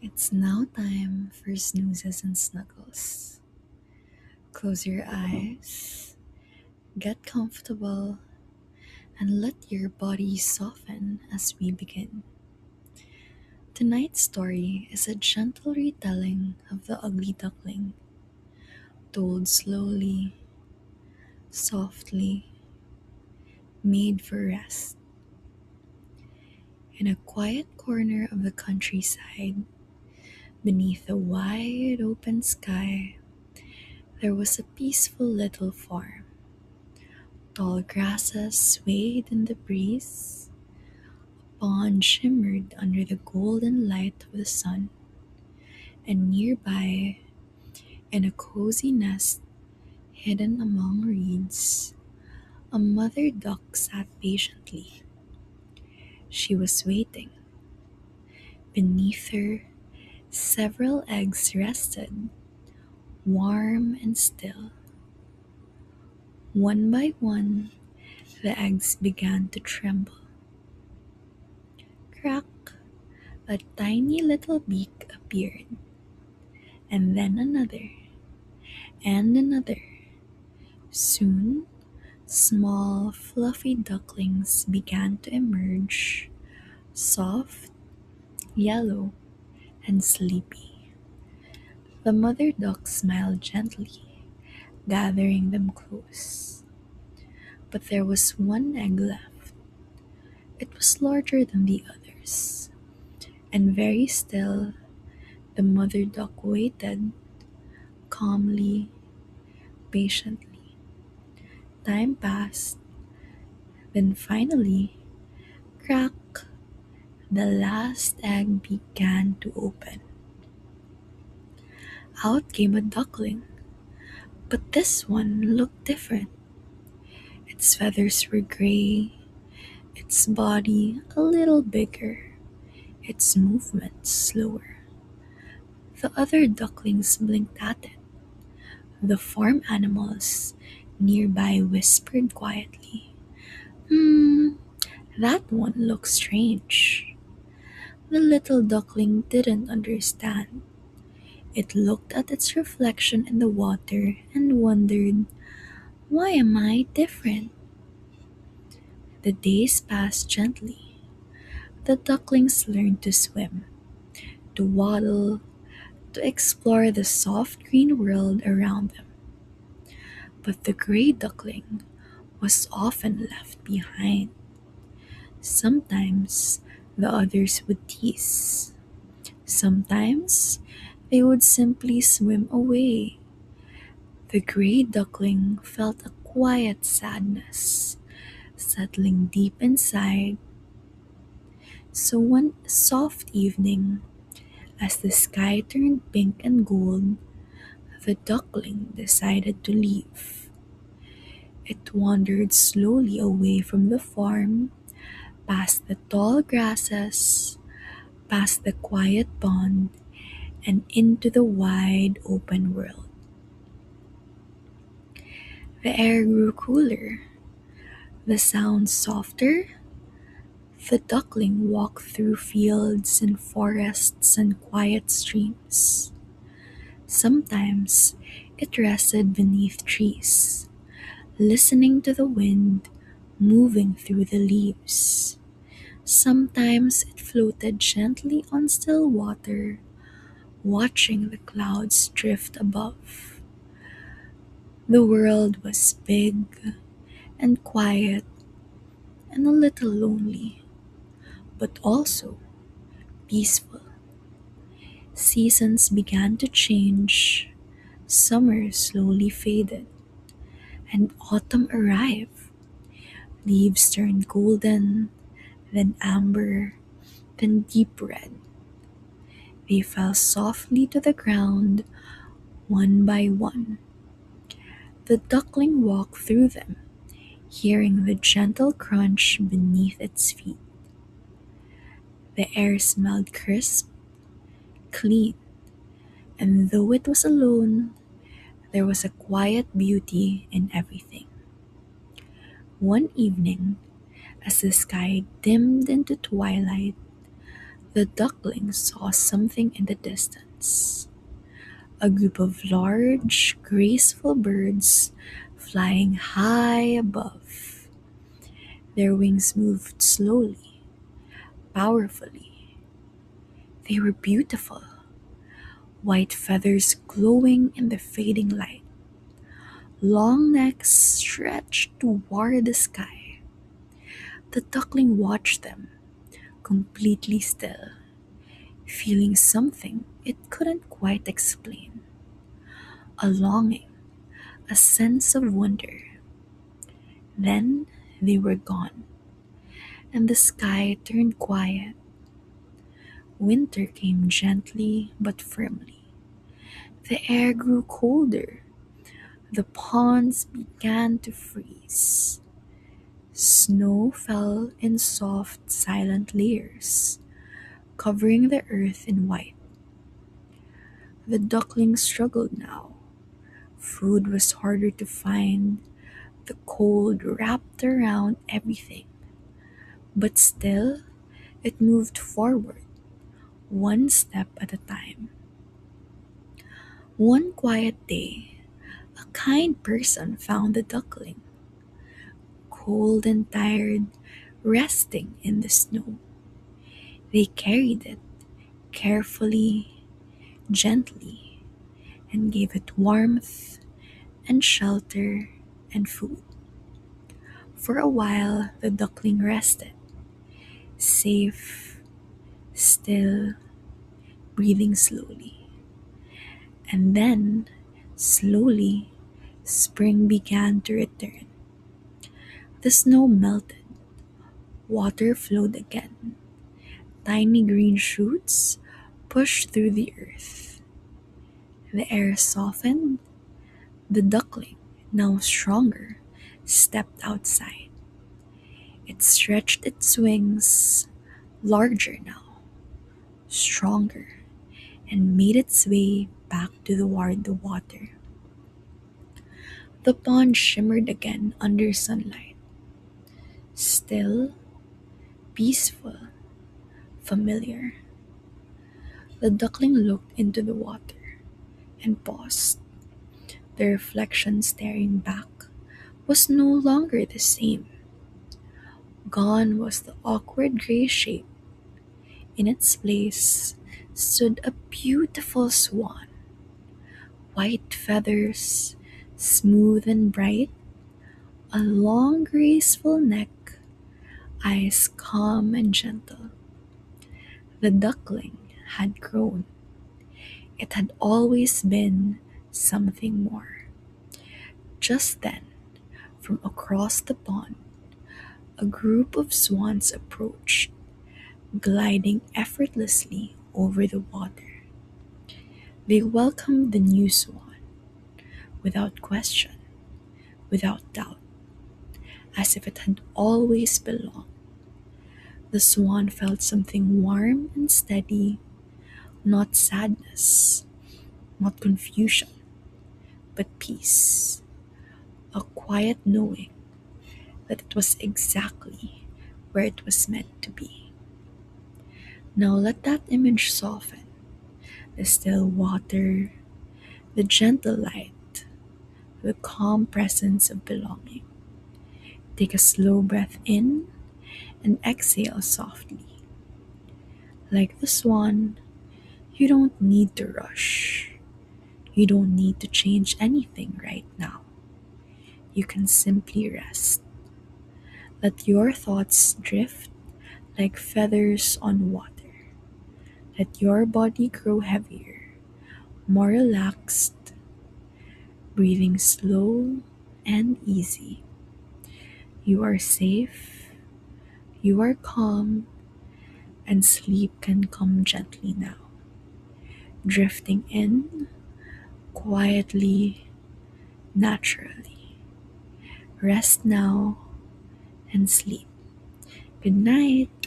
It's now time for snoozes and snuggles. Close your eyes, get comfortable, and let your body soften as we begin. Tonight's story is a gentle retelling of the ugly duckling, told slowly, softly, made for rest. In a quiet corner of the countryside, beneath a wide open sky, there was a peaceful little farm. Tall grasses swayed in the breeze, a pond shimmered under the golden light of the sun, and nearby, in a cozy nest hidden among reeds, a mother duck sat patiently. She was waiting. Beneath her, several eggs rested, warm and still. One by one, the eggs began to tremble. Crack! A tiny little beak appeared, and then another, and another. Soon, small, fluffy ducklings began to emerge, soft, yellow, and sleepy. The mother duck smiled gently, gathering them close. But there was one egg left. It was larger than the others, and very still, the mother duck waited, calmly, patiently. Time passed, then finally, crack, the last egg began to open. Out came a duckling, but this one looked different. Its feathers were gray, its body a little bigger, its movements slower. The other ducklings blinked at it. The farm animals nearby whispered quietly, Hmm, that one looks strange. The little duckling didn't understand. It looked at its reflection in the water and wondered, why am I different? The days passed gently. The ducklings learned to swim, to waddle, to explore the soft green world around them. But the gray duckling was often left behind. Sometimes the others would tease. Sometimes they would simply swim away. The gray duckling felt a quiet sadness settling deep inside. So one soft evening, as the sky turned pink and gold, the duckling decided to leave. It wandered slowly away from the farm, past the tall grasses, past the quiet pond, and into the wide open world. The air grew cooler, the sounds softer. The duckling walked through fields and forests and quiet streams. Sometimes it rested beneath trees, listening to the wind moving through the leaves. Sometimes it floated gently on still water, watching the clouds drift above. The world was big and quiet and a little lonely, but also peaceful. Seasons began to change, summer slowly faded, and autumn arrived. Leaves turned golden, then amber, then deep red. They fell softly to the ground, one by one. The duckling walked through them, hearing the gentle crunch beneath its feet. The air smelled crisp, clean, and though it was alone, there was a quiet beauty in everything. One evening, as the sky dimmed into twilight, The duckling saw something in the distance. A group of large, graceful birds flying high above. Their wings moved slowly, powerfully. They were beautiful, white feathers glowing in the fading light. Long necks stretched toward the sky. The duckling watched them, completely still, feeling something it couldn't quite explain. A longing, a sense of wonder. Then they were gone, and the sky turned quiet. Winter came gently but firmly. The air grew colder. The ponds began to freeze. Snow fell in soft, silent layers, covering the earth in white. The duckling struggled now. Food was harder to find. The cold wrapped around everything. But still, it moved forward, one step at a time. One quiet day, a kind person found the duckling, cold and tired, resting in the snow. They carried it carefully, gently, and gave it warmth and shelter and food. For a while, the duckling rested, safe, still, breathing slowly. And then, slowly, spring began to return. The snow melted, water flowed again. Tiny green shoots pushed through the earth. The air softened. The duckling, now stronger, stepped outside. It stretched its wings, larger now, stronger, and made its way back toward the water. The pond shimmered again under sunlight, still, peaceful, familiar. The duckling looked into the water and paused. The reflection staring back was no longer the same. Gone was the awkward gray shape. In its place stood a beautiful swan, white feathers, smooth and bright, a long graceful neck, eyes calm and gentle. The duckling had grown. It had always been something more. Just then, from across the pond, a group of swans approached, gliding effortlessly over the water. They welcomed the new swan, without question, without doubt, as if it had always belonged. The swan felt something warm and steady, not sadness, not confusion, but peace, a quiet knowing that it was exactly where it was meant to be. Now let that image soften. The still water, the gentle light, the calm presence of belonging. Take a slow breath in and exhale softly. Like the swan, you don't need to rush. You don't need to change anything right now. You can simply rest. Let your thoughts drift like feathers on water. Let your body grow heavier, more relaxed, breathing slow and easy. You are safe, you are calm, and sleep can come gently now, drifting in quietly, naturally. Rest now and sleep. Good night.